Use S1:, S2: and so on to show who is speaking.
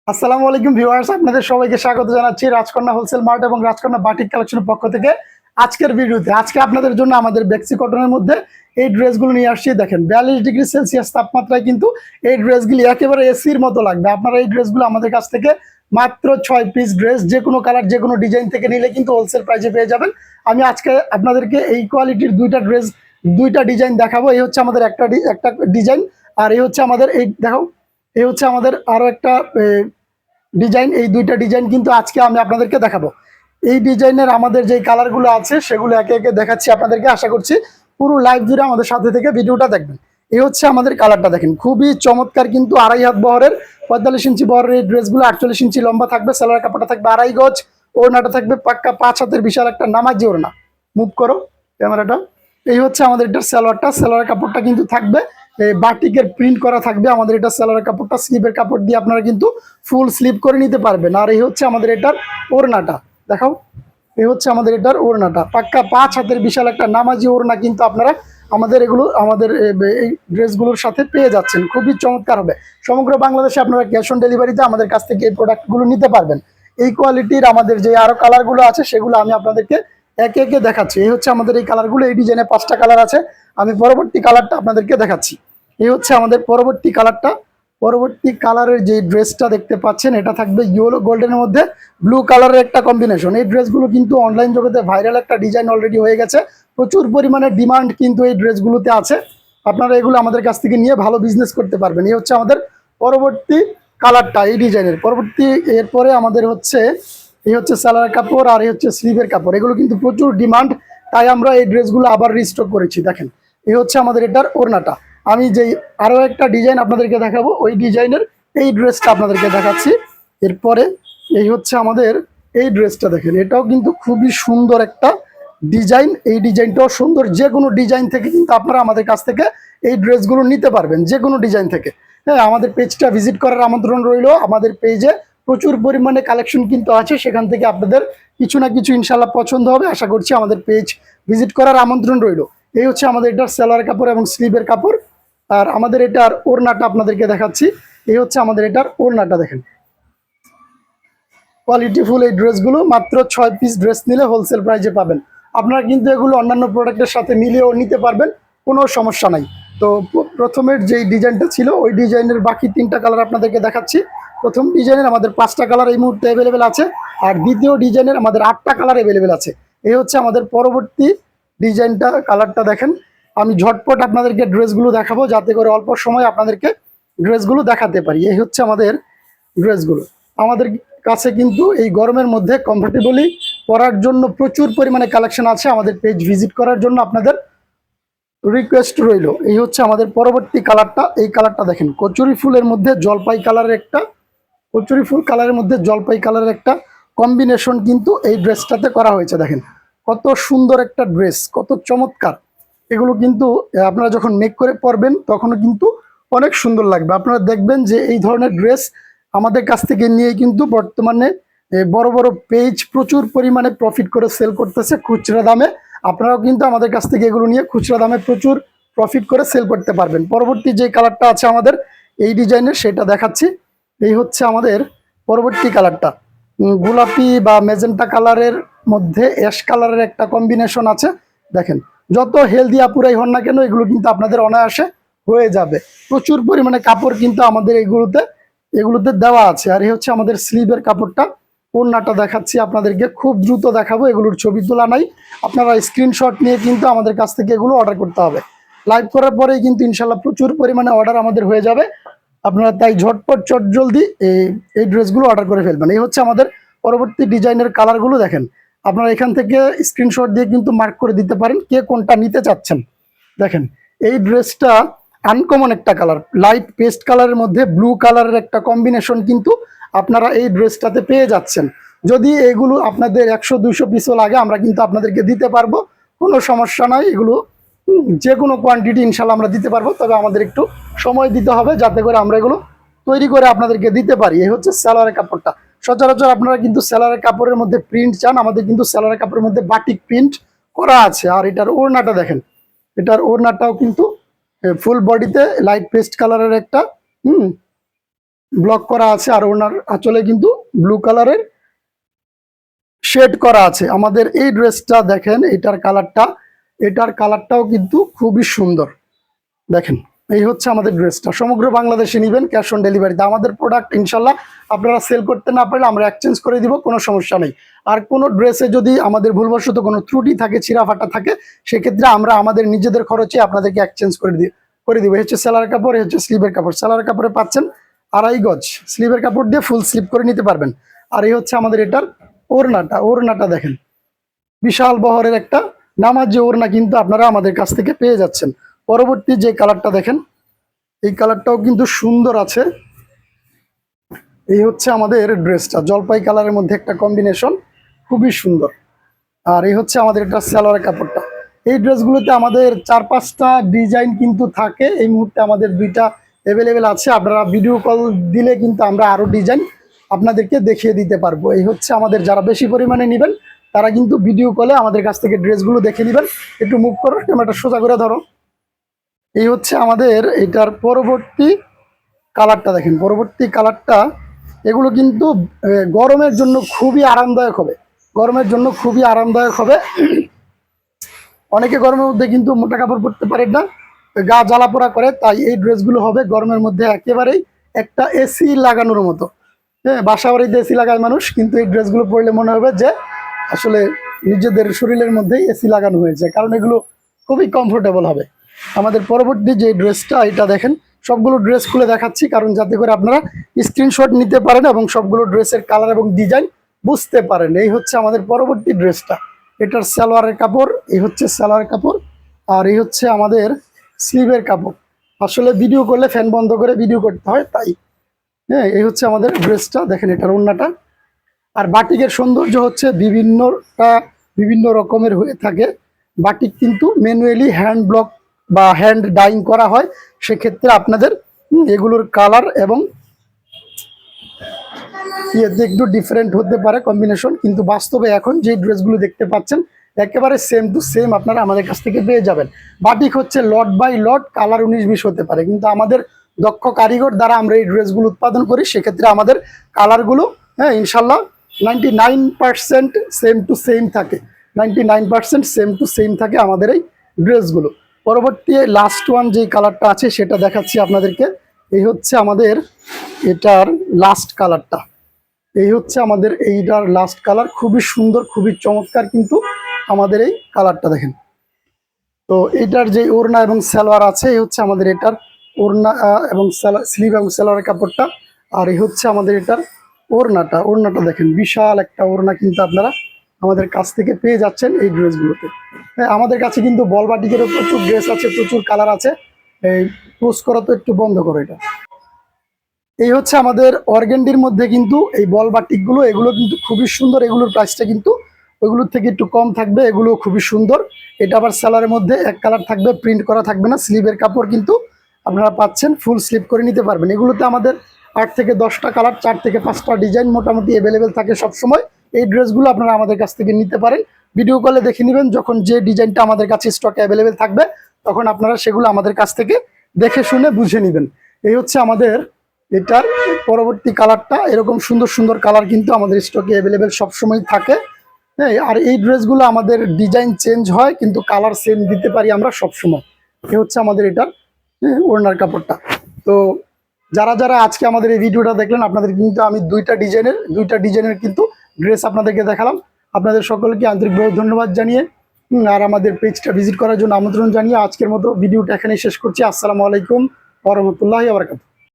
S1: আসসালামু আলাইকুম ভিউয়ার্স, আপনাদের সবাইকে স্বাগত জানাচ্ছি রাজকন্যা হোলসেল মার্ট এবং রাজকন্যা বাটিক কালেকশনের পক্ষ থেকে। আজকের ভিডিওতে আজকে আপনাদের জন্য আমাদের বেক্সি কটনের মধ্যে এই ড্রেসগুলো নিয়ে আসছি। দেখেন 42 ডিগ্রি সেলসিয়াস তাপমাত্রায় কিন্তু এই ড্রেসগুলি একেবারে এসির মতো লাগবে। আপনারা এই ড্রেসগুলো আমাদের কাছ থেকে মাত্র 6 পিস ড্রেস, যে কোনো কালার যে কোনো ডিজাইন থেকে নিলে কিন্তু হোলসেল প্রাইসে পেয়ে যাবেন। আমি আজকে আপনাদেরকে এই কোয়ালিটির দুইটা ডিজাইন দেখাবো। এই হচ্ছে আমাদের একটা ডিজাইন, আর এই হচ্ছে আমাদের এই দেখো, এই হচ্ছে আমাদের আরো একটা ডিজাইন। এই দুইটা ডিজাইন কিন্তু আজকে আমি আপনাদেরকে দেখাবো। এই ডিজাইনের আমাদের যে কালারগুলো আছে সেগুলো একে একে দেখাচ্ছি আপনাদেরকে। আশা করছি পুরো লাইভ জুড়ে আমাদের সাথে থেকে ভিডিওটা দেখবেন। এই হচ্ছে আমাদের কালারটা, দেখেন খুবই চমৎকার, কিন্তু 2.5 হাত বহরের 45 ইঞ্চি বহরের এই ড্রেসগুলো। 48 ইঞ্চি লম্বা থাকবে, সেলোয়ার কাপড়টা থাকবে 2.5 গজ, ওড়নাটা থাকবে পাক্কা 5 হাতের বিশাল একটা নামাজি ওড়না। মুভ করো ক্যামেরাটা। এই হচ্ছে আমাদের এটার সালোয়ারটা, সালোয়ার কাপড়টা কিন্তু থাকবে বাটিকের প্রিন্ট করা থাকবে আমাদের এটা সালোয়ার কাপড়টা। স্লিপের কাপড় দিয়ে আপনারা কিন্তু ফুল স্লিপ করে নিতে পারবেন। আর এই হচ্ছে আমাদের এটার ওড়নাটা, দেখাও। এই হচ্ছে আমাদের এটার ওড়নাটা, পাক্কা 5 হাতের বিশাল একটা নামাজি ওড়না কিন্তু আপনারা আমাদের এই ড্রেসগুলোর সাথে পেয়ে যাচ্ছেন। খুবই চমৎকার হবে। সমগ্র বাংলাদেশে আপনারা ক্যাশ অন ডেলিভারিতে আমাদের কাছ থেকে এই প্রোডাক্টগুলো নিতে পারবেন। এই কোয়ালিটির আমাদের যে আরো কালারগুলো আছে সেগুলো আমি আপনাদেরকে একে একে দেখাচ্ছি। এই হচ্ছে আমাদের এই কালারগুলো, এই ডিজাইনে 5টা কালার আছে। আমি পরবর্তী কালারটা আপনাদেরকে দেখাচ্ছি। এই হচ্ছে আমাদের পরবর্তী কালারটা। পরবর্তী কালারের যে ড্রেসটা দেখতে পাচ্ছেন, এটা থাকবে ইয়েলো গোল্ডেনের মধ্যে ব্লু কালারের একটা কম্বিনেশন। এই ড্রেসগুলো কিন্তু অনলাইন জগতে ভাইরাল একটা ডিজাইন অলরেডি হয়ে গেছে। প্রচুর পরিমাণে ডিমান্ড কিন্তু এই ড্রেসগুলোতে আছে। আপনারা এগুলো আমাদের কাছ থেকে নিয়ে ভালো বিজনেস করতে পারবেন। এই হচ্ছে আমাদের পরবর্তী কালারটা, এই ডিজাইনের পরবর্তী। এরপরে আমাদের হচ্ছে এই হচ্ছে সালোয়ার কাপড়, আর এই হচ্ছে স্লিভের কাপড়। এগুলো কিন্তু প্রচুর ডিমান্ড, তাই আমরা এই ড্রেসগুলো আবার রিস্টক করেছি। দেখেন এই হচ্ছে আমাদের এটার ওড়নাটা। আমি যেই আরো একটা ডিজাইন আপনাদেরকে দেখাবো, ওই ডিজাইনের এই ড্রেসটা আপনাদেরকে দেখাচ্ছি। এরপরে এই হচ্ছে আমাদের এই ড্রেসটা, দেখেন এটাও কিন্তু খুবই সুন্দর একটা ডিজাইন। এই ডিজাইনটাও সুন্দর। যে কোনো ডিজাইন থেকে কিন্তু আপনারা আমাদের কাছ থেকে এই ড্রেসগুলো নিতে পারবেন, যে কোনো ডিজাইন থেকে। হ্যাঁ, আমাদের পেজটা ভিজিট করার আমন্ত্রণ রইল। আমাদের পেজে প্রচুর পরিমাণে কালেকশন কিন্তু আছে, সেখান থেকে আপনাদের কিছু না কিছু ইনশাল্লাহ পছন্দ হবে। আশা করছি আমাদের পেজ ভিজিট করার আমন্ত্রণ রইল। এই হচ্ছে আমাদের এটার সালোয়ার কাপড় এবং স্লিভের কাপড়। আর আমাদের এটার ওড়নাটা আপনাদেরকে দেখাচ্ছি। এই হচ্ছে আমাদের এটার ওড়নাটা, দেখেন কোয়ালিটিফুল এই ড্রেসগুলো। মাত্র 6 পিস ড্রেস নিলে হোলসেল প্রাইসে পাবেন। আপনারা কিন্তু এগুলো অন্যান্য প্রোডাক্টের সাথে মিলিয়েও নিতে পারবেন, কোনো সমস্যা নাই। তো প্রথমের যেই ডিজাইনটা ছিল ওই ডিজাইনের বাকি 3টা কালার আপনাদেরকে দেখাচ্ছি। প্রথম ডিজাইনের আমাদের 5টা কালার এই মুহূর্তে অ্যাভেলেবেল আছে, আর দ্বিতীয় ডিজাইনের আমাদের 8টা কালার অ্যাভেলেবেল আছে। এই হচ্ছে আমাদের পরবর্তী ডিজাইনটা, কালারটা দেখেন। আমি ঝটপট আপনাদেরকে ড্রেসগুলো দেখাবো, যাতে করে অল্প সময় আপনাদেরকে ড্রেসগুলো দেখাতে পারি। এই হচ্ছে আমাদের ড্রেসগুলো। আমাদের কাছে কিন্তু এই গরমের মধ্যে কমফোর্টেবলি পরার জন্য প্রচুর পরিমাণে কালেকশন আছে। আমাদের পেজ ভিজিট করার জন্য আপনাদের রিকোয়েস্ট রইল। এই হচ্ছে আমাদের পরবর্তী কালারটা। এই কালারটা দেখেন, কচুরি ফুলের মধ্যে জলপাই কালারের একটা, কচুরি ফুল কালারের মধ্যে জলপাই কালারের একটা কম্বিনেশন কিন্তু এই ড্রেসটাতে করা হয়েছে। দেখেন কত সুন্দর একটা ড্রেস, কত চমৎকার। এগুলো কিন্তু আপনারা যখন মেক করে পরবেন তখনও কিন্তু অনেক সুন্দর লাগবে। আপনারা দেখবেন যে এই ধরনের ড্রেস আমাদের কাছ থেকে নিয়ে কিন্তু বর্তমানে বড় বড় পেজ প্রচুর পরিমাণে প্রফিট করে সেল করতেছে খুচরা দামে। আপনারাও কিন্তু আমাদের কাছ থেকে এগুলো নিয়ে খুচরা দামে প্রচুর প্রফিট করে সেল করতে পারবেন। পরবর্তী যে কালারটা আছে আমাদের এই ডিজাইনের, সেটা দেখাচ্ছি। এই হচ্ছে আমাদের পরবর্তী কালারটা, গোলাপি বা মেজেন্টা কালারের মধ্যে অ্যাশ কালারের একটা কম্বিনেশন আছে। দেখেন যত হেলদি আপুরাই হন না কেন, এগুলো কিন্তু আপনাদের অনায়াসে হয়ে যাবে। প্রচুর পরিমাণে কাপড় কিন্তু আমাদের এগুলোতে দেওয়া আছে। আর এই হচ্ছে আমাদের স্লিভের কাপড়টা। ওড়নাটা দেখাচ্ছি আপনাদেরকে, খুব দ্রুত দেখাবো, এগুলোর ছবি তোলা নাই। আপনারা স্ক্রিনশট নিয়ে কিন্তু আমাদের কাছ থেকে এগুলো অর্ডার করতে হবে। লাইভ করার পরেই কিন্তু ইনশাল্লাহ প্রচুর পরিমাণে অর্ডার আমাদের হয়ে যাবে। আপনারা তাই ঝটপট চটজলদি এই ড্রেসগুলো অর্ডার করে ফেলবেন। এই হচ্ছে আমাদের পরবর্তী ডিজাইনের কালারগুলো। দেখেন আপনারা এখান থেকে স্ক্রিনশট দিয়ে কিন্তু মার্ক করে দিতে পারেন কে কোনটা নিতে চাচ্ছেন। দেখেন এই ড্রেসটা আনকমন একটা কালার, লাইট পেস্ট কালারের মধ্যে ব্লু কালারের একটা কম্বিনেশন কিন্তু আপনারা এই ড্রেসটাতে পেয়ে যাচ্ছেন। যদি এগুলো আপনাদের 100-200 পিসও লাগে, আমরা কিন্তু আপনাদেরকে দিতে পারবো, কোনো সমস্যা নাই। এগুলো যে কোনো কোয়ান্টিটি ইনশাল্লাহ আমরা দিতে পারবো, তবে আমাদের একটু সময় দিতে হবে যাতে করে আমরা এগুলো তৈরি করে আপনাদেরকে দিতে পারি। এই হচ্ছে সালোয়ারের কাপড়টা। সচরাচর আপনারা কিন্তু সালোয়ারের কাপড়ের মধ্যে প্রিন্ট চান, আমাদের কিন্তু সালোয়ারের কাপড়ের মধ্যে বাটিক প্রিন্ট করা আছে। আর এটার ওড়নাটা দেখেন, এটার ওড়নাটাও কিন্তু ফুল বডিতে লাইট পেস্ট কালারের একটা ব্লক করা আছে, আর ওনার আঁচলে কিন্তু ব্লু কালারের শেড করা আছে। আমাদের এই ড্রেসটা দেখেন, এটার কালারটাও কিন্তু খুবই সুন্দর। দেখেন, এই হচ্ছে আমাদের ড্রেসটা। সমগ্র বাংলাদেশে নেবেন, ক্যাশ অন ডেলিভারিতে। আমাদের প্রোডাক্ট ইনশাল্লাহ আপনারা সেল করতে না পারলে আমরা এক্সচেঞ্জ করে দিব, কোনো সমস্যা নেই। আর কোনো ড্রেসে যদি আমাদের ভুলবশত কোনো ত্রুটি থাকে, ছিঁড়া ফাটা থাকে, সেক্ষেত্রে আমরা আমাদের নিজেদের খরচে আপনাদেরকে এক্সচেঞ্জ করে দিব। হচ্ছে সেলার কাপড়, হচ্ছে স্লিভের কাপড়। সেলার কাপড়ে পাচ্ছেন 2.5 গজ, স্লিভের কাপড় দিয়ে ফুল স্লিভ করে নিতে পারবেন। আর এই হচ্ছে আমাদের এটার ওড়নাটা দেখেন, বিশাল বহরের একটা নামাজি ওড়না কিন্তু আপনারা আমাদের কাছ থেকে পেয়ে যাচ্ছেন। পরবর্তী যে কালারটা দেখেন, এই কালারটাও কিন্তু সুন্দর আছে। এই হচ্ছে আমাদের ড্রেসটা, জলপাই কালারের মধ্যে একটা কম্বিনেশন, খুবই সুন্দর। আর এই হচ্ছে আমাদের এটা সালোয়ারের কাপড়টা। এই ড্রেসগুলোতে আমাদের 4-5টা ডিজাইন কিন্তু থাকে। এই মুহূর্তে আমাদের 2টা অ্যাভেলেবেল আছে। আপনারা ভিডিও কল দিলে কিন্তু আমরা আরও ডিজাইন আপনাদেরকে দেখিয়ে দিতে পারবো। এই হচ্ছে আমাদের, যারা বেশি পরিমাণে নেবেন তারা কিন্তু ভিডিও কলে আমাদের কাছ থেকে ড্রেসগুলো দেখে নেবেন। একটু মুভ করো, ক্যামেরাটা সোজা করে ধরো। এই হচ্ছে আমাদের এটার পরবর্তী কালারটা দেখেন। পরবর্তী কালারটা, এগুলো কিন্তু গরমের জন্য খুবই আরামদায়ক হবে। অনেকে গরমের মধ্যে কিন্তু মোটা কাপড় পরতে পারেন না, গা জ্বালা পোড়া করে, তাই এই ড্রেসগুলো হবে গরমের মধ্যে একেবারেই একটা এসি লাগানোর মতো। হ্যাঁ, বাসা বাড়িতে এসি লাগায় মানুষ, কিন্তু এই ড্রেসগুলো পরলে মনে হবে যে আসলে নিজেদের শরীরের মধ্যেই এসি লাগানো হয়েছে, কারণ এগুলো খুবই কমফোর্টেবল হবে। আমাদের পরবর্তী যে ড্রেসটা, এটা দেখেন, সবগুলো ড্রেস খুলে দেখাচ্ছি কারণ যাতে করে আপনারা স্ক্রিনশট নিতে পারেন এবং সবগুলো ড্রেসের কালার এবং ডিজাইন বুঝতে পারেন। এই হচ্ছে আমাদের পরবর্তী ড্রেসটা, এটার সালোয়ারের কাপড়, এই হচ্ছে সালোয়ারের কাপড়, আর এই হচ্ছে আমাদের স্লিভের কাপড়। আসলে ভিডিও করলে ফ্যান বন্ধ করে ভিডিও করতে হয়, তাই। হ্যাঁ, এই হচ্ছে আমাদের ড্রেসটা দেখেন, এটার ওড়নাটা। আর বাটিকের সৌন্দর্য হচ্ছে বিভিন্ন রকমের হয়ে থাকে। বাটিক কিন্তু ম্যানুয়ালি হ্যান্ড ব্লক বা হ্যান্ড ডাইং করা হয়। সেক্ষেত্রে আপনাদের এগুলোর কালার এবং একটু ডিফারেন্ট হতে পারে কম্বিনেশন, কিন্তু বাস্তবে এখন যে ড্রেসগুলো দেখতে পাচ্ছেন একেবারে সেম টু সেম আপনারা আমাদের কাছ থেকে পেয়ে যাবেন। বাটিক হচ্ছে লট বাই লট, কালার 19-20 হতে পারে, কিন্তু আমাদের দক্ষ কারিগর দ্বারা আমরা এই ড্রেসগুলো উৎপাদন করি। সেক্ষেত্রে আমাদের কালারগুলো, হ্যাঁ, ইনশাল্লাহ 99% সেম টু সেম থাকে। 99% সেম টু সেম থাকে আমাদের এই ড্রেসগুলো। পরবর্তী লাস্ট ওয়ান যে কালারটা আছে সেটা দেখাচ্ছি আপনাদেরকে। এই হচ্ছে আমাদের এটার লাস্ট কালারটা। এই হচ্ছে আমাদের এইটার লাস্ট কালার, খুবই সুন্দর, খুবই চমৎকার কিন্তু আমাদের এই কালারটা দেখেন। তো এটার যে ওড়না এবং সালোয়ার আছে, এই হচ্ছে আমাদের এটার ওড়না এবং স্লিভ এবং সালোয়ারের কাপড়টা। আর এই হচ্ছে আমাদের এটার ওড়নাটা দেখেন, বিশাল একটা ওড়না কিন্তু আপনারা আমাদের কাছ থেকে পেয়ে যাচ্ছেন এই ড্রেসগুলোতে। হ্যাঁ, আমাদের কাছে কিন্তু বল বাটিকেরও প্রচুর ড্রেস আছে, প্রচুর কালার আছে। এই পোস্ট করা তো একটু বন্ধ করো এটা। এই হচ্ছে আমাদের অর্গেন্ডির মধ্যে কিন্তু এই বল বাটিকগুলো, এগুলো কিন্তু খুবই সুন্দর। এগুলোর প্রাইসটা কিন্তু ওইগুলোর থেকে একটু কম থাকবে। এগুলো খুবই সুন্দর। এটা আবার সালোয়ারের মধ্যে এক কালার থাকবে, প্রিন্ট করা থাকবে না। স্লিভের কাপড় কিন্তু আপনারা পাচ্ছেন, ফুল স্লিভ করে নিতে পারবেন। এগুলোতে আমাদের 8 থেকে 10টা কালার, 4 থেকে 5টা ডিজাইন মোটামুটি অ্যাভেলেবেল থাকে সবসময়। এই ড্রেসগুলো আপনারা আমাদের কাছ থেকে নিতে পারেন। ভিডিও কলে দেখে নেবেন, যখন যে ডিজাইনটা আমাদের কাছে স্টকে অ্যাভেলেবেল থাকবে তখন আপনারা সেগুলো আমাদের কাছ থেকে দেখে শুনে বুঝে নেবেন। এই হচ্ছে আমাদের এটার পরবর্তী কালারটা। এরকম সুন্দর সুন্দর কালার কিন্তু আমাদের স্টকে অ্যাভেলেবেল সবসময় থাকে। হ্যাঁ, আর এই ড্রেসগুলো আমাদের ডিজাইন চেঞ্জ হয় কিন্তু কালার সেম দিতে পারি আমরা সবসময়। এই হচ্ছে আমাদের এটার ওড়নার কাপড়টা। তো যারা আজকে আমাদের এই ভিডিওটা দেখলেন, আপনাদের কিন্তু আমি দুইটা ডিজাইনের কিন্তু ড্রেস আপনাদেরকে দেখালাম। আপনাদের সকলকে আন্তরিকভাবে ধন্যবাদ জানিয়ে আর আমাদের পেজটা ভিজিট করার জন্য আমন্ত্রণ জানিয়ে আজকের মতো ভিডিওটা এখানেই শেষ করছি। আসসালামু আলাইকুম ওয়া রাহমাতুল্লাহি ওয়া বারাকাতুহু।